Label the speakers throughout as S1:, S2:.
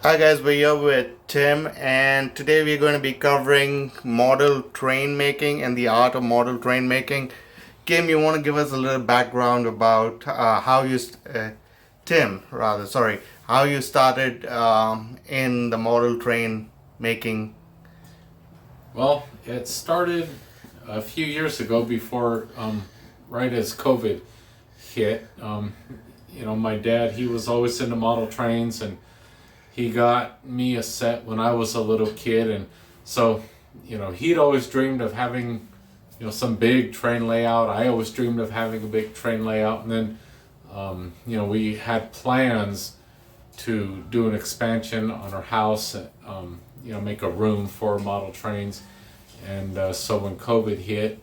S1: Hi guys, we're here with Tim, and today we're going to be covering model train making and the art of model train making. Kim, you want to give us a little background about how you started in the model train making?
S2: Well, it started a few years ago before, right as COVID hit. My dad, he was always into model trains, and he got me a set when I was a little kid. And so, he'd always dreamed of having, some big train layout. I always dreamed of having a big train layout. And then, we had plans to do an expansion on our house, make a room for model trains. And so when COVID hit,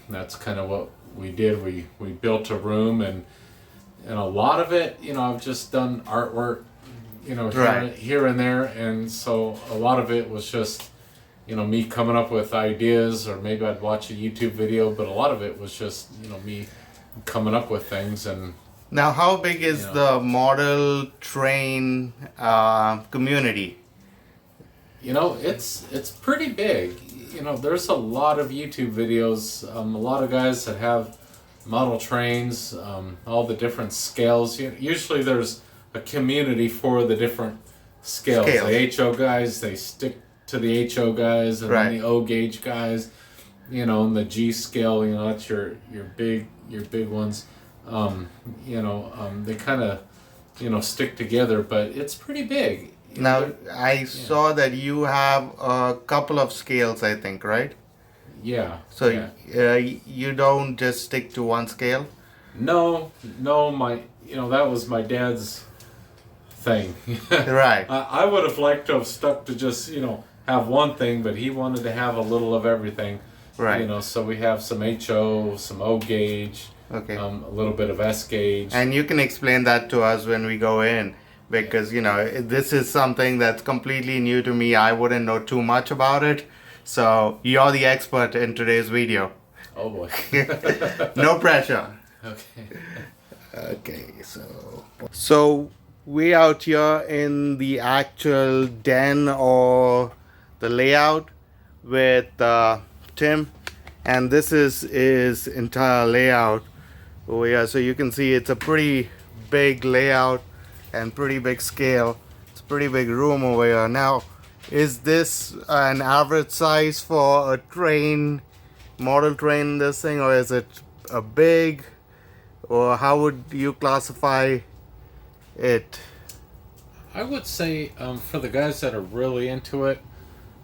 S2: that's kind of what we did. We built a room, and a lot of it, I've just done artwork, here and there. And so a lot of it was just, me coming up with ideas, or maybe I'd watch a YouTube video, but a lot of it was just, me coming up with things. And
S1: Now, how big is the model train community?
S2: It's pretty big. There's a lot of YouTube videos, a lot of guys that have model trains, all the different scales. Usually there's a community for the different scales. The HO guys, they stick to the HO guys, and then the O gauge guys, and the G scale, that's your big ones. They kind of, stick together, but it's pretty big.
S1: Now, I saw that you have a couple of scales, I think, right?
S2: Yeah.
S1: So you don't just stick to one scale?
S2: No, that was my dad's thing.
S1: Right.
S2: I would have liked to have stuck to just, have one thing, but he wanted to have a little of everything.
S1: Right.
S2: So we have some HO, some O gauge,
S1: okay,
S2: a little bit of S gauge.
S1: And you can explain that to us when we go in, because this is something that's completely new to me. I wouldn't know too much about it, so you're the expert in today's video.
S2: Oh boy.
S1: No pressure. Okay, so we out here in the actual den or the layout with Tim, and this is his entire layout over here. So you can see it's a pretty big layout and pretty big scale. It's a pretty big room over here. Now, is this an average size for a train, model train, this thing, or is it a big, or how would you classify it?
S2: I would say for the guys that are really into it,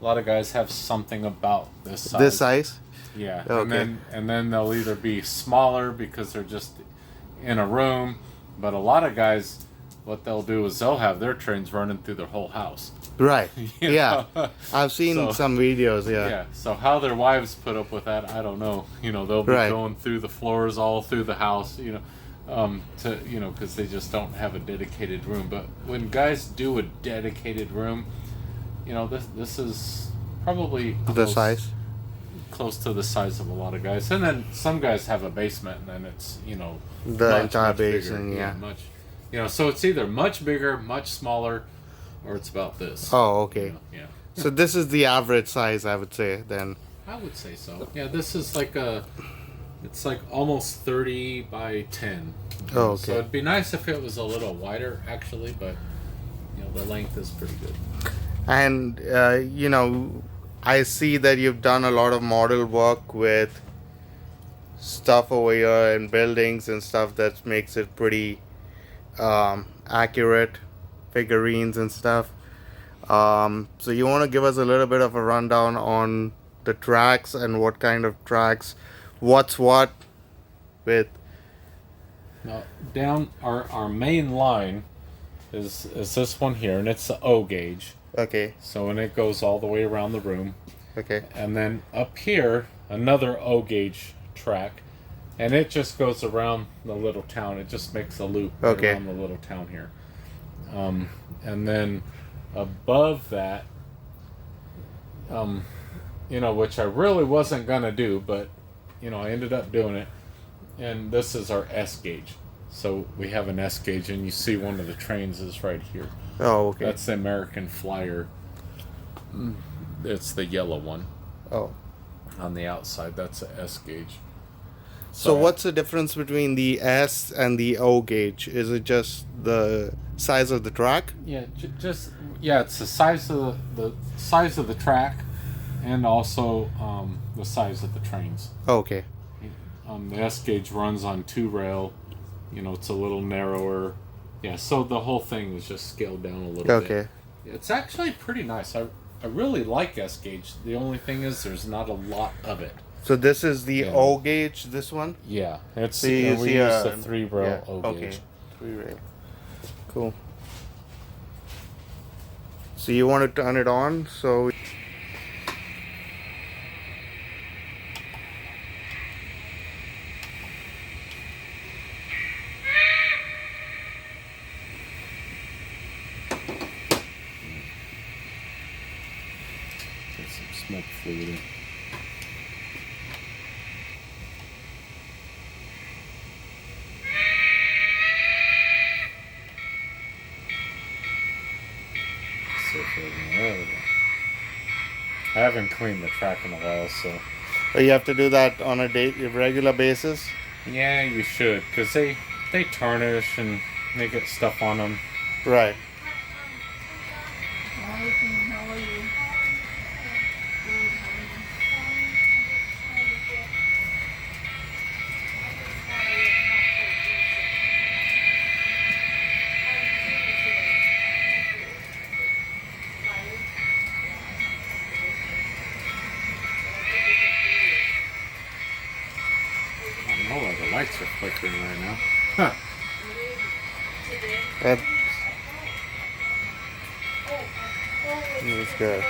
S2: a lot of guys have something about this size.
S1: This size?
S2: Yeah.
S1: Okay.
S2: And then they'll either be smaller because they're just in a room, but a lot of guys, what they'll do is they'll have their trains running through their whole house.
S1: Right. Yeah. I've seen some videos. Yeah.
S2: So how their wives put up with that, I don't know. They'll be going through the floors all through the house. Because they just don't have a dedicated room. But when guys do a dedicated room, this is probably
S1: The size.
S2: Close to the size of a lot of guys. And then some guys have a basement, and then it's
S1: the entire basement. Yeah.
S2: Much. So it's either much bigger, much smaller, or it's about this.
S1: Oh, okay.
S2: Yeah.
S1: So this is the average size, I would say, then.
S2: I would say so. Yeah, this is it's like almost 30 by 10.
S1: Oh, okay.
S2: So it'd be nice if it was a little wider, actually, but the length is pretty good.
S1: And I see that you've done a lot of model work with stuff over here and buildings and stuff that makes it pretty accurate, figurines and stuff. So you want to give us a little bit of a rundown on the tracks and what kind of tracks, what's what with?
S2: Now, down our main line is this one here, and it's the O gauge.
S1: Okay.
S2: So, and it goes all the way around the room.
S1: Okay.
S2: And then up here, another O gauge track, and it just goes around the little town. It just makes a loop around the little town here. And then above that, which I really wasn't gonna do, but I ended up doing it. And this is our S gauge. So we have an S gauge, and you see one of the trains is right here.
S1: Oh, okay.
S2: That's the American Flyer. It's the yellow one
S1: Oh.
S2: on the outside. That's a S gauge.
S1: So what's the difference between the S and the O gauge? Is it just the size of the track?
S2: Yeah, it's the size of the size of the track, and also the size of the trains.
S1: Okay.
S2: The S gauge runs on 2 rail. It's a little narrower. Yeah, so the whole thing is just scaled down a little bit.
S1: Okay.
S2: It's actually pretty nice. I really like S gauge. The only thing is there's not a lot of it.
S1: So this is the O gauge, this one?
S2: Yeah, it's
S1: So you
S2: we
S1: see
S2: use the 3 rail O
S1: okay.
S2: gauge.
S1: 3-rail. Cool. So you want to turn it on, so
S2: Get some smoke fluid in. There we go. I haven't cleaned the track in a while, so.
S1: you have to do that on a regular basis?
S2: Yeah, you should, because they tarnish and they get stuff on them.
S1: Right.
S2: Oh, the lights are flickering right now. Huh.
S1: That's good.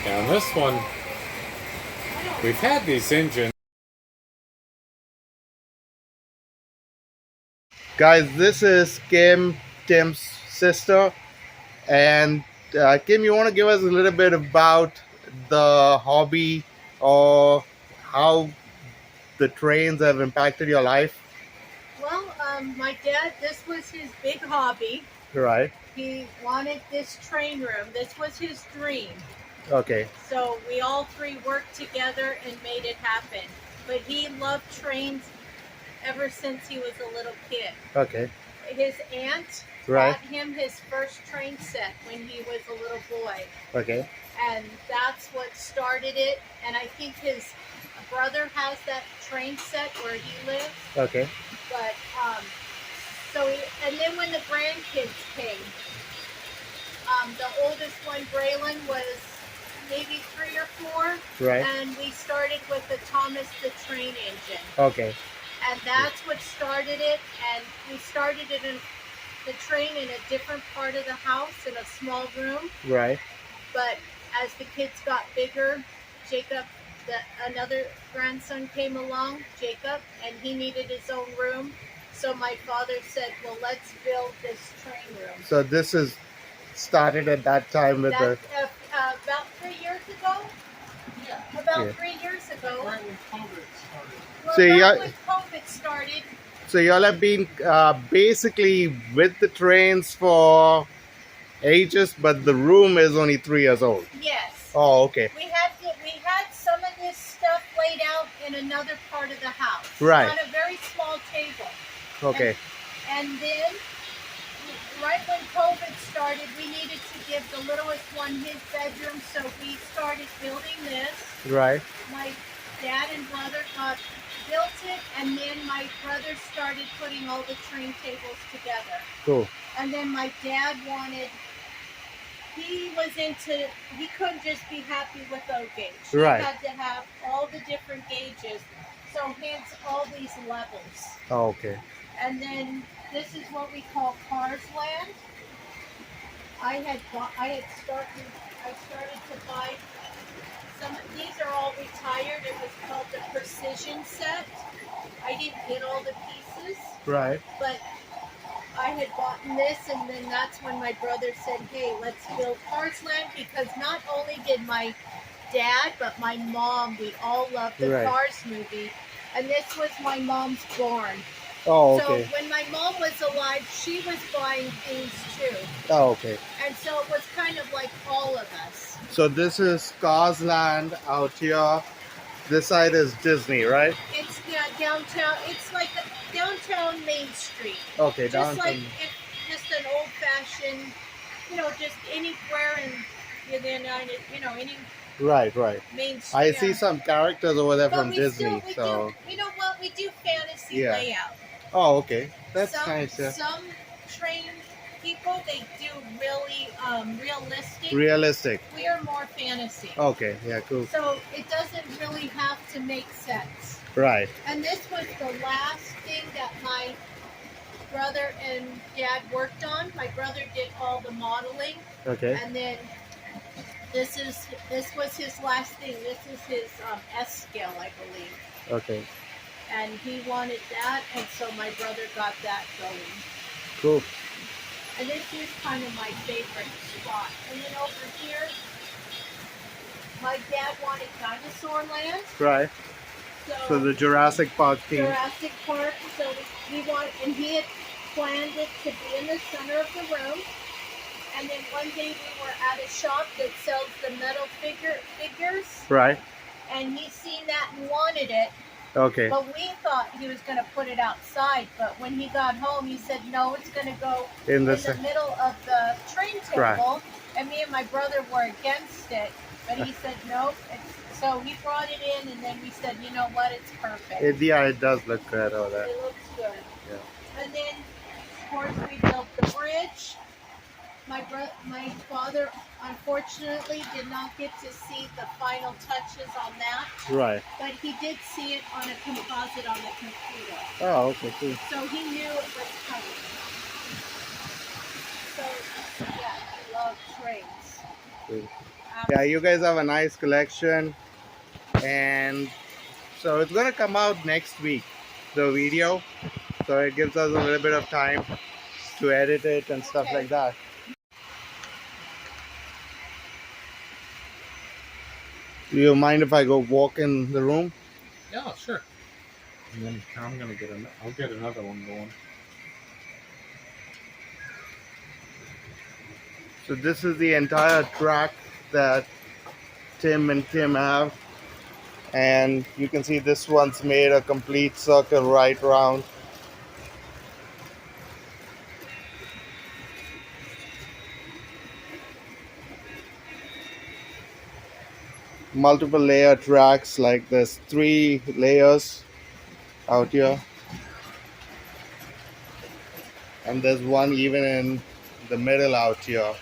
S2: Yeah, on this one, we've had these engines.
S1: Guys, this is Kim, Tim's sister. And Kim, you want to give us a little bit about the hobby or how the trains have impacted your life?
S3: Well, my dad, this was his big hobby.
S1: Right.
S3: He wanted this train room. This was his dream.
S1: Okay.
S3: So we all three worked together and made it happen. But he loved trains ever since he was a little kid.
S1: Okay.
S3: His aunt
S1: Right.
S3: bought him his first train set when he was a little boy.
S1: Okay.
S3: And that's what started it. And I think his brother has that train set where he lives.
S1: Okay.
S3: But, and then when the grandkids came, the oldest one, Braylon, was maybe 3 or 4.
S1: Right.
S3: And we started with the Thomas the Train engine.
S1: Okay.
S3: And that's what started it. And we started it in the train in a different part of the house in a small room.
S1: Right.
S3: But as the kids got bigger, Jacob, another grandson came along, Jacob, and he needed his own room. So my father said, well, let's build this train room.
S1: So this is started at that time with the...
S3: About 3 years ago? Yeah. About 3 years ago. Right when COVID started. Well,
S1: So
S3: right when COVID started.
S1: So y'all have been basically with the trains for ages, but the room is only 3 years old.
S3: Yes.
S1: Oh, okay.
S3: We had some of this stuff laid out in another part of the house.
S1: Right.
S3: On a very small table.
S1: Okay.
S3: And then, right when COVID started, we needed to give the littlest one his bedroom, so we started building this.
S1: Right.
S3: My dad and brother built it, and then my brother started putting all the train tables together.
S1: Cool.
S3: And then my dad he couldn't just be happy with O gauge.
S1: Right.
S3: He had to have all the different gauges, so hence all these levels.
S1: Oh, okay.
S3: And then this is what we call Cars Land. I started to buy some. These are all retired. It was called the Precision set. I didn't get all the pieces.
S1: Right.
S3: But I had bought this, and then that's when my brother said, hey, let's build Cars Land, because not only did my dad, but my mom, we all loved the
S1: Right.
S3: Cars movie. And this was my mom's barn.
S1: Oh,
S3: So
S1: okay.
S3: when my mom was alive, she was buying things too.
S1: Oh, okay.
S3: And so it was kind of like all of us.
S1: So this is Cars Land out here. This side is Disney, right?
S3: It's downtown. It's like a downtown Main Street.
S1: Okay,
S3: Just
S1: downtown.
S3: like just an old-fashioned, just anywhere in the United, any
S1: Right.
S3: Main Street.
S1: I see some characters over there
S3: But
S1: from
S3: we
S1: Disney.
S3: still, we
S1: So.
S3: do, you know what? We do fantasy
S1: Yeah.
S3: layout.
S1: Oh, okay. That's
S3: some,
S1: nice. Yeah.
S3: Some trained people, they do really realistic.
S1: Realistic.
S3: We are more fantasy.
S1: Okay. Yeah. Cool.
S3: So it doesn't really have to make sense.
S1: Right.
S3: And this was the last thing that my brother and dad worked on. My brother did all the modeling.
S1: Okay.
S3: And then this was his last thing. This is his S scale, I believe.
S1: Okay.
S3: And he wanted that, and so my brother got that going.
S1: Cool.
S3: And this is kind of my favorite spot. And then over here, my dad wanted Dinosaur Land.
S1: Right. So the Jurassic Park theme.
S3: Jurassic Park. So he had planned it to be in the center of the room. And then one day we were at a shop that sells the metal figures.
S1: Right.
S3: And he seen that and wanted it.
S1: Okay.
S3: But we thought he was going to put it outside. But when he got home, he said, no, it's going to go in the middle of the train table.
S1: Right.
S3: And me and my brother were against it. But he said, nope. So he brought it in, and then we said, you know what, it's perfect.
S1: It does look good over there.
S3: It looks good.
S1: Yeah.
S3: And then, of course, we built the bridge. My father, unfortunately, did not get to see the final touches on that.
S1: Right.
S3: But he did see it on a composite on the computer.
S1: Oh, okay, cool.
S3: So he knew it was coming. So, yeah, he loved trains.
S1: Cool. Yeah, you guys have a nice collection. And so it's going to come out next week, the video. So it gives us a little bit of time to edit it and stuff like that. Do you mind if I go walk in the room?
S2: Yeah, sure. And then I'll get another one going.
S1: So this is the entire track that Tim and Kim have. And you can see this one's made a complete circle right round. Multiple layer tracks, like there's 3 layers out here. And there's one even in the middle out here.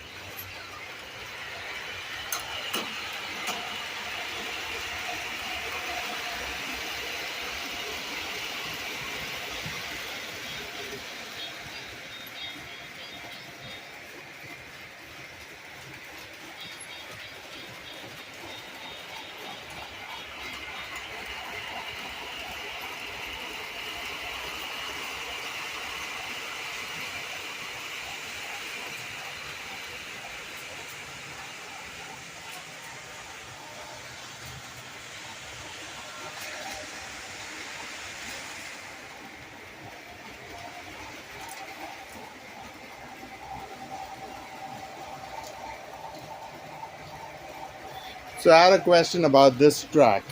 S1: So I had a question about this track.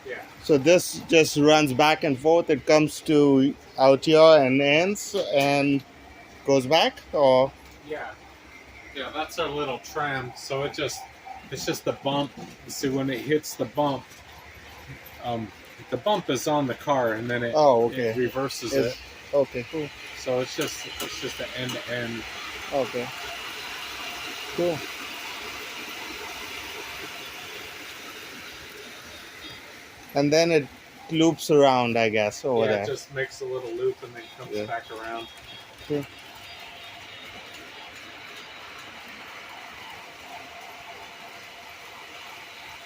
S2: Yeah.
S1: So this just runs back and forth. It comes to out here and ends and goes back, or?
S2: Yeah. Yeah, that's our little tram. So it's just the bump. See, when it hits the bump is on the car, and then it reverses it.
S1: Okay, cool.
S2: So it's just the end to end.
S1: Okay. Cool. And then it loops around, I guess, over there.
S2: It just makes a little loop and then comes back around.
S1: Cool.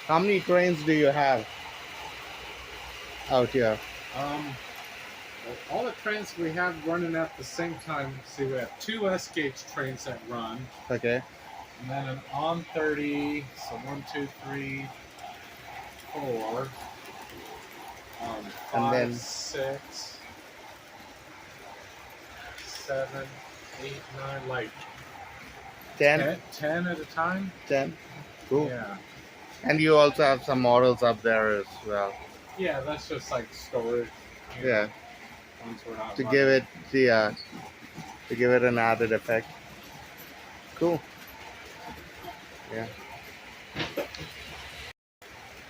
S1: How many trains do you have out here?
S2: All the trains we have running at the same time. See, we have 2 S-gauge trains that run.
S1: Okay.
S2: and then an on 30. So 1, 2, 3, 4,
S1: And
S2: 5,
S1: then
S2: 6, 7, 8, 9, like
S1: 10,
S2: 10 at a time.
S1: 10. Cool.
S2: Yeah.
S1: And you also have some models up there as well.
S2: Yeah, that's just like storage.
S1: Yeah,
S2: Once we're not
S1: to
S2: running.
S1: give it to give it an added effect. Cool. Yeah.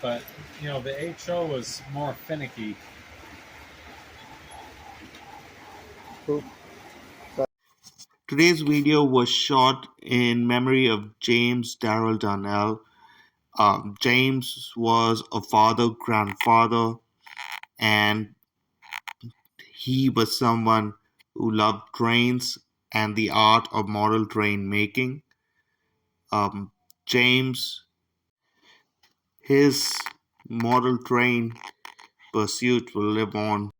S2: But the HO was more finicky.
S1: Cool. Today's video was shot in memory of James Darrell Darnell. James was a father, grandfather, and he was someone who loved trains and the art of model train making. James, his model train pursuit will live on